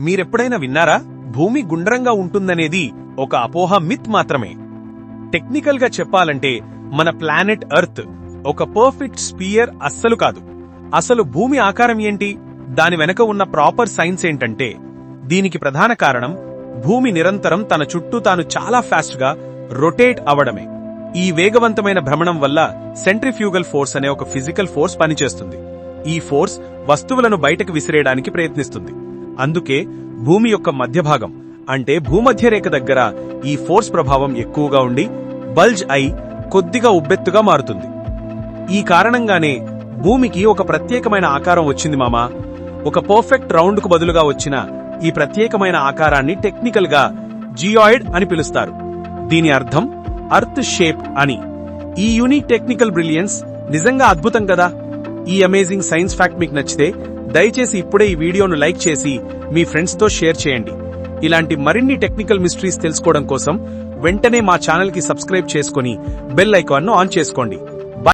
మీరెప్పుడైనా విన్నారా? భూమి గుండ్రంగా ఉంటుందనేది ఒక అపోహ మిత్ మాత్రమే. టెక్నికల్ గా చెప్పాలంటే మన ప్లానెట్ ఎర్త్ ఒక పర్ఫెక్ట్ స్పియర్ అస్సలు కాదు. అసలు భూమి ఆకారం ఏంటి, దాని వెనక ఉన్న ప్రాపర్ సైన్స్ ఏంటంటే, దీనికి ప్రధాన కారణం భూమి నిరంతరం తన చుట్టూ తాను చాలా ఫాస్ట్ గా రొటేట్ అవడమే. ఈ వేగవంతమైన భ్రమణం వల్ల సెంట్రిఫ్యూగల్ ఫోర్స్ అనే ఒక ఫిజికల్ ఫోర్స్ పనిచేస్తుంది. ఈ ఫోర్స్ వస్తువులను బయటకు విసిరేయడానికి ప్రయత్నిస్తుంది. అందుకే భూమి యొక్క మధ్యభాగం అంటే భూమధ్యరేఖ దగ్గర ఈ ఫోర్స్ ప్రభావం ఎక్కువగా ఉండి బల్జ్ అయి కొద్దిగా ఉబ్బెత్తుగా మారుతుంది. ఈ కారణంగానే భూమికి ఒక ప్రత్యేకమైన ఆకారం వచ్చింది మామా. ఒక పర్ఫెక్ట్ రౌండ్ కు బదులుగా వచ్చిన ఈ ప్రత్యేకమైన ఆకారాన్ని టెక్నికల్ గా జియాయిడ్ అని పిలుస్తారు. దీని అర్థం అర్త్ షేప్ అని. ఈ యూనిక్ టెక్నికల్ బ్రిలియన్స్ నిజంగా అద్భుతం కదా. ఈ అమేజింగ్ సైన్స్ ఫ్యాక్ట్ మీకు నచ్చితే దయచేసి ఇప్పుడే ఈ వీడియోను లైక్ చేసి మీ ఫ్రెండ్స్ తో షేర్ చేయండి. ఇలాంటి మరిన్ని టెక్నికల్ మిస్టరీస్ తెలుసుకోవడం కోసం వెంటనే మా ఛానల్ కి సబ్స్క్రైబ్ చేసుకుని బెల్ ఐకాన్ ను ఆన్ చేసుకోండి.